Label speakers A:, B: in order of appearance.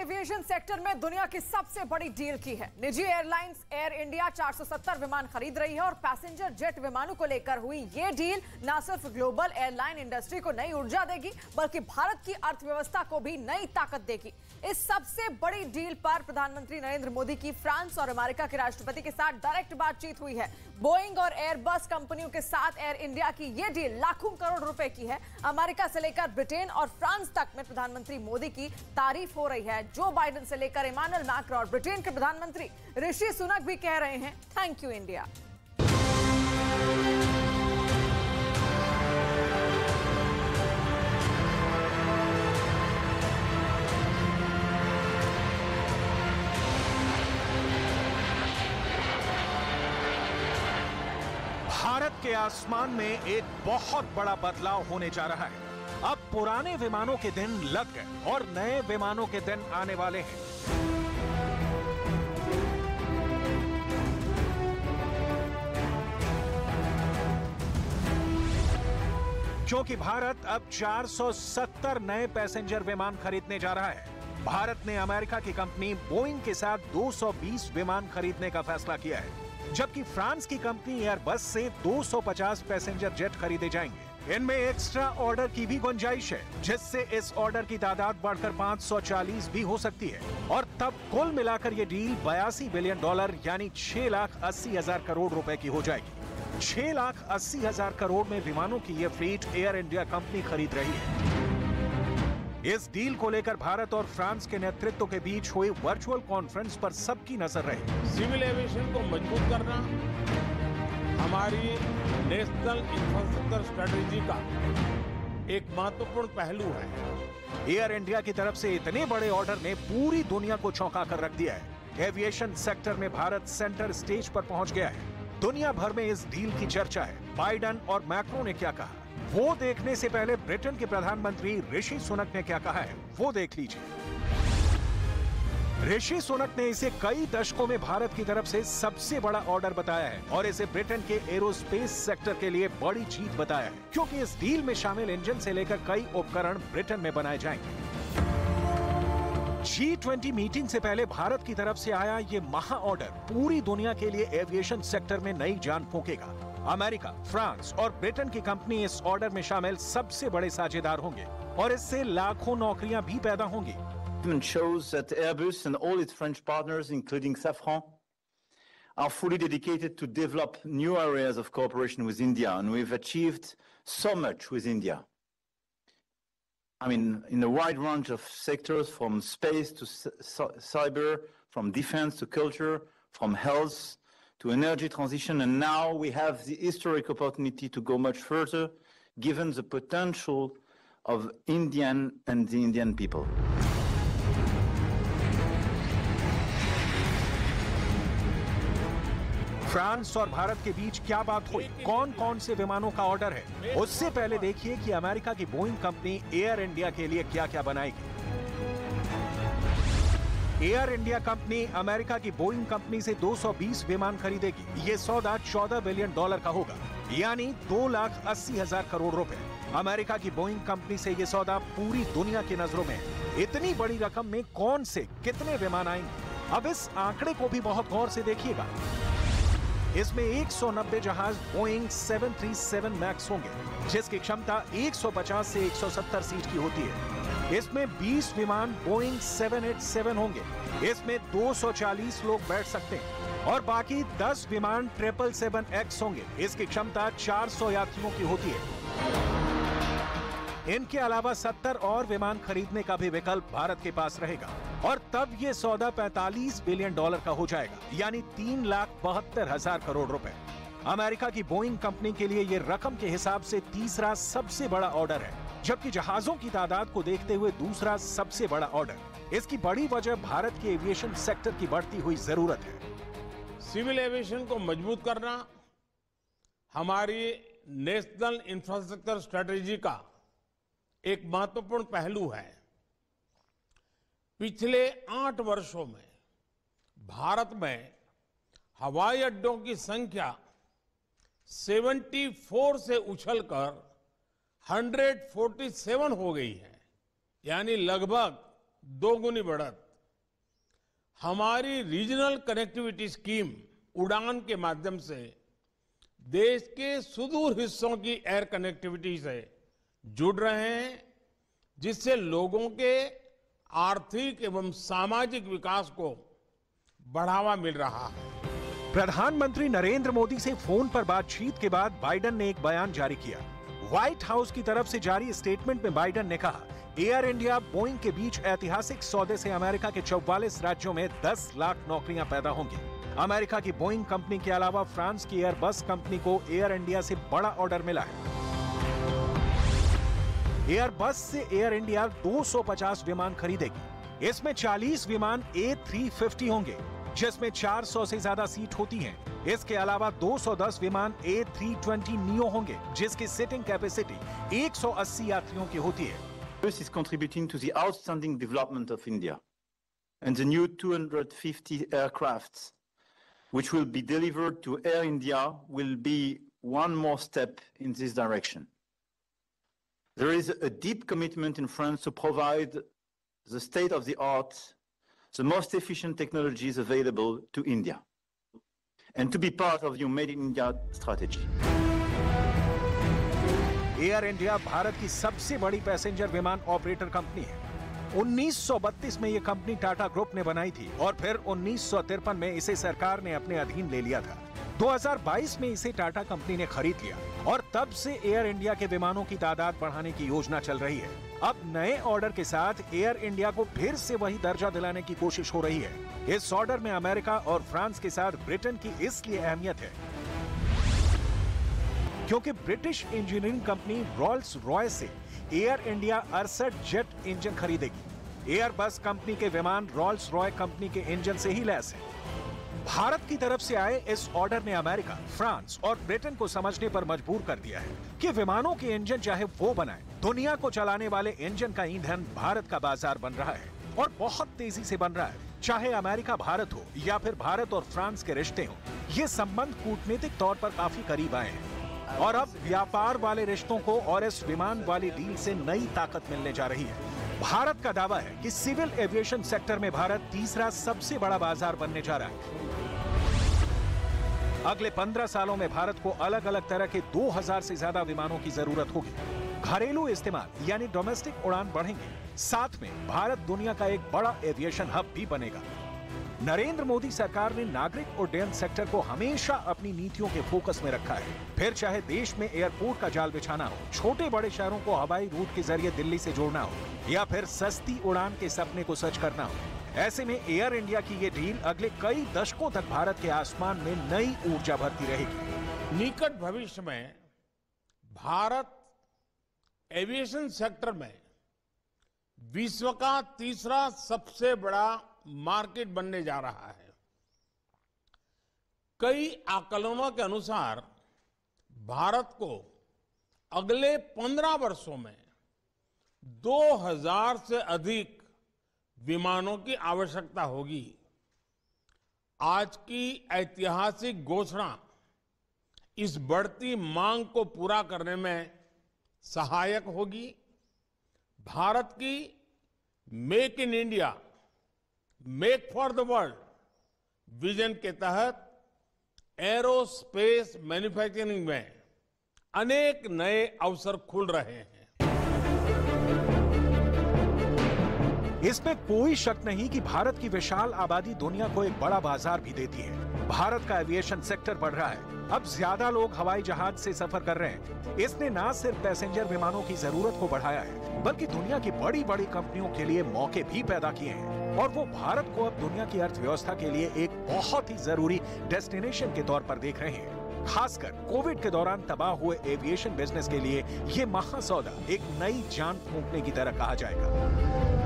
A: Aviation sector में दुनिया की सबसे बड़ी डील की है। निजी एयरलाइंस एयर इंडिया 470 विमान खरीद रही है और पैसेंजर जेट विमानों को लेकर हुई ये डील न सिर्फ ग्लोबल एयरलाइन इंडस्ट्री को नई ऊर्जा देगी बल्कि भारत की अर्थव्यवस्था को भी नई ताकत देगी। इस सबसे बड़ी डील पर प्रधानमंत्री नरेंद्र मोदी की फ्रांस और अमेरिका के राष्ट्रपति के साथ डायरेक्ट बातचीत हुई है। बोइंग और एयरबस कंपनियों के साथ एयर इंडिया की यह डील लाखों करोड़ रुपए की है। अमेरिका से लेकर ब्रिटेन और फ्रांस तक में प्रधानमंत्री मोदी की तारीफ हो रही है। जो बाइडेन से लेकर इमानुएल मैक्रोन और ब्रिटेन के प्रधानमंत्री ऋषि सुनक भी कह रहे हैं थैंक यू इंडिया।
B: भारत के आसमान में एक बहुत बड़ा बदलाव होने जा रहा है। अब पुराने विमानों के दिन लग गए और नए विमानों के दिन आने वाले हैं। क्योंकि भारत अब 470 नए पैसेंजर विमान खरीदने जा रहा है। भारत ने अमेरिका की कंपनी बोइंग के साथ 220 विमान खरीदने का फैसला किया है, जबकि फ्रांस की कंपनी एयरबस से 250 पैसेंजर जेट खरीदे जाएंगे। इनमें एक्स्ट्रा ऑर्डर की भी गुंजाइश है, जिससे इस ऑर्डर की तादाद बढ़कर 540 भी हो सकती है और तब कुल मिलाकर ये डील $82 बिलियन यानी 6,80,000 करोड़ रुपए की हो जाएगी। 6,80,000 करोड़ में विमानों की ये फ्लीट एयर इंडिया कंपनी खरीद रही है। इस डील को लेकर भारत और फ्रांस के नेतृत्व के बीच हुई वर्चुअल कॉन्फ्रेंस पर सबकी नजर रही।
C: सिविल एविएशन को मजबूत करना हमारी नेशनल इंफ्रास्ट्रक्चर स्ट्रेटेजी का एक महत्वपूर्ण पहलू है।
B: एयर इंडिया की तरफ से इतने बड़े ऑर्डर ने पूरी दुनिया को चौंका कर रख दिया है। एविएशन सेक्टर में भारत सेंटर स्टेज पर पहुंच गया है। दुनिया भर में इस डील की चर्चा है। बाइडेन और मैक्रोन ने क्या कहा, वो देखने से पहले ब्रिटेन के प्रधानमंत्री ऋषि सुनक ने क्या कहा है, वो देख लीजिए। ऋषि सुनक ने इसे कई दशकों में भारत की तरफ से सबसे बड़ा ऑर्डर बताया है और इसे ब्रिटेन के एरोस्पेस सेक्टर के लिए बड़ी जीत बताया है, क्योंकि इस डील में शामिल इंजन से लेकर कई उपकरण ब्रिटेन में बनाए जाएंगे। G20 मीटिंग से पहले भारत की तरफ से आया ये महा ऑर्डर पूरी दुनिया के लिए एविएशन सेक्टर में नई जान फूंकेगा। अमेरिका, फ्रांस और ब्रिटेन की कंपनी इस ऑर्डर में शामिल सबसे बड़े साझेदार होंगे और इससे लाखों नौकरियां भी पैदा होंगी।
D: It shows that Airbus and all its French partners, including Safran, are fully dedicated to develop new areas of cooperation with India, and we've achieved so much with India. I mean, in a wide range of sectors, from space to cyber, from defense to culture, from health to energy transition, and now we have the historic opportunity to go much further, given the potential of Indian and the Indian people.
B: France और भारत के बीच क्या बात हुई, कौन कौन से विमानों का ऑर्डर है, उससे पहले देखिए कि अमेरिका की बोइंग कंपनी एयर इंडिया के लिए क्या क्या बनाएगी। एयर इंडिया कंपनी अमेरिका की बोइंग कंपनी से 220 विमान खरीदेगी। ये सौदा $14 बिलियन का होगा, यानी 2,80,000 करोड़ रुपए। अमेरिका की बोइंग कंपनी से ये सौदा पूरी दुनिया की नजरों में है। इतनी बड़ी रकम में कौन से कितने विमान आएंगे, अब इस आंकड़े को भी बहुत गौर से देखिएगा। इसमें 190 जहाज बोइंग 737 मैक्स होंगे, जिसकी क्षमता 150 से 170 सीट की होती है। इसमें 20 विमान बोइंग 787 होंगे, इसमें 240 लोग बैठ सकते हैं और बाकी 10 विमान 777X होंगे, इसकी क्षमता 400 यात्रियों की होती है। इनके अलावा 70 और विमान खरीदने का भी विकल्प भारत के पास रहेगा और तब ये सौदा $45 बिलियन का हो जाएगा, यानी 3,72,000 करोड़ रुपए। अमेरिका की बोइंग कंपनी के लिए ये रकम के हिसाब से तीसरा सबसे बड़ा ऑर्डर है, जबकि जहाजों की तादाद को देखते हुए दूसरा सबसे बड़ा ऑर्डर। इसकी बड़ी वजह भारत के एविएशन सेक्टर की बढ़ती हुई जरूरत है।
C: सिविल एविएशन को मजबूत करना हमारी नेशनल इंफ्रास्ट्रक्चर स्ट्रेटेजी का एक महत्वपूर्ण पहलू है। पिछले 8 वर्षों में भारत में हवाई अड्डों की संख्या 74 से उछलकर 147 हो गई है, यानी लगभग दोगुनी बढ़त। हमारी रीजनल कनेक्टिविटी स्कीम उड़ान के माध्यम से देश के सुदूर हिस्सों की एयर कनेक्टिविटी से जुड़ रहे हैं, जिससे लोगों के आर्थिक एवं सामाजिक विकास को बढ़ावा मिल रहा है।
B: प्रधानमंत्री नरेंद्र मोदी से फोन पर बातचीत के बाद बाइडेन ने एक बयान जारी किया। व्हाइट हाउस की तरफ से जारी स्टेटमेंट में बाइडेन ने कहा, एयर इंडिया बोइंग के बीच ऐतिहासिक सौदे से अमेरिका के 44 राज्यों में 10 लाख नौकरियां पैदा होंगी। अमेरिका की बोइंग कंपनी के अलावा फ्रांस की एयरबस कंपनी को एयर इंडिया से बड़ा ऑर्डर मिला है। एयरबस से एयर इंडिया 250 विमान खरीदेगी। इसमें 40 विमान A350 होंगे, जिसमें 400 से ज्यादा सीट होती हैं। इसके अलावा 210 विमान A320 neo होंगे, जिसकी सीटिंग कैपेसिटी 180 यात्रियों की होती है।
D: This is contributing to the outstanding development of India, and the new 250 aircrafts, which will be delivered to Air India, will be one more step in this direction. There is a deep commitment in France to provide the state-of-the-art, the most efficient technologies available to India, and to be part of your Made in India strategy.
B: Air India Bharat की सबसे बड़ी passenger विमान operator company है। 1932 में यह company Tata group ने बनाई थी और फिर 1953 में इसे सरकार ने अपने अधीन ले लिया था। 2022 में इसे टाटा कंपनी ने खरीद लिया और तब से एयर इंडिया के विमानों की तादाद बढ़ाने की योजना चल रही है। अब नए ऑर्डर के साथ एयर इंडिया को फिर से वही दर्जा दिलाने की कोशिश हो रही है। इस ऑर्डर में अमेरिका और फ्रांस के साथ ब्रिटेन की इसलिए अहमियत है क्योंकि British engineering company Rolls Royce से एयर इंडिया 68 जेट इंजन खरीदेगी। एयरबस कंपनी के विमान रॉल्स रॉय कंपनी के इंजन से ही लैस है। भारत की तरफ से आए इस ऑर्डर ने अमेरिका, फ्रांस और ब्रिटेन को समझने पर मजबूर कर दिया है कि विमानों के इंजन चाहे वो बनाए, दुनिया को चलाने वाले इंजन का ईंधन भारत का बाजार बन रहा है और बहुत तेजी से बन रहा है। चाहे अमेरिका भारत हो या फिर भारत और फ्रांस के रिश्ते हो, ये संबंध कूटनीतिक तौर पर काफी करीब आए हैं और अब व्यापार वाले रिश्तों को और इस विमान वाली डील से नई ताकत मिलने जा रही है। भारत का दावा है कि सिविल एविएशन सेक्टर में भारत तीसरा सबसे बड़ा बाजार बनने जा रहा है। अगले 15 सालों में भारत को अलग अलग तरह के 2000 से ज्यादा विमानों की जरूरत होगी। घरेलू इस्तेमाल यानी डोमेस्टिक उड़ान बढ़ेंगे, साथ में भारत दुनिया का एक बड़ा एविएशन हब भी बनेगा। नरेंद्र मोदी सरकार ने नागरिक उड्डयन सेक्टर को हमेशा अपनी नीतियों के फोकस में रखा है। फिर चाहे देश में एयरपोर्ट का जाल बिछाना हो, छोटे बड़े शहरों को हवाई रूट के जरिए दिल्ली से जोड़ना हो या फिर सस्ती उड़ान के सपने को सच करना हो। ऐसे में एयर इंडिया की ये डील अगले कई दशकों तक भारत के आसमान में नई ऊर्जा भरती रहेगी।
C: निकट भविष्य में भारत एविएशन सेक्टर में विश्व का तीसरा सबसे बड़ा मार्केट बनने जा रहा है। कई आकलनों के अनुसार भारत को अगले 15 वर्षों में 2000 से अधिक विमानों की आवश्यकता होगी। आज की ऐतिहासिक घोषणा इस बढ़ती मांग को पूरा करने में सहायक होगी। भारत की make in India, make for the world vision के तहत एरोस्पेस मैन्युफैक्चरिंग में अनेक नए अवसर खुल रहे हैं।
B: इसमें कोई शक नहीं कि भारत की विशाल आबादी दुनिया को एक बड़ा बाजार भी देती है। भारत का एविएशन सेक्टर बढ़ रहा है। अब ज्यादा लोग हवाई जहाज से सफर कर रहे हैं। इसने न सिर्फ पैसेंजर विमानों की जरूरत को बढ़ाया है, बल्कि दुनिया की बड़ी बड़ी कंपनियों के लिए मौके भी पैदा किए हैं और वो भारत को अब दुनिया की अर्थव्यवस्था के लिए एक बहुत ही जरूरी डेस्टिनेशन के तौर पर देख रहे हैं। खासकर कोविड के दौरान तबाह हुए एविएशन बिजनेस के लिए ये महासौदा एक नई जान फूंकने की तरह कहा जाएगा।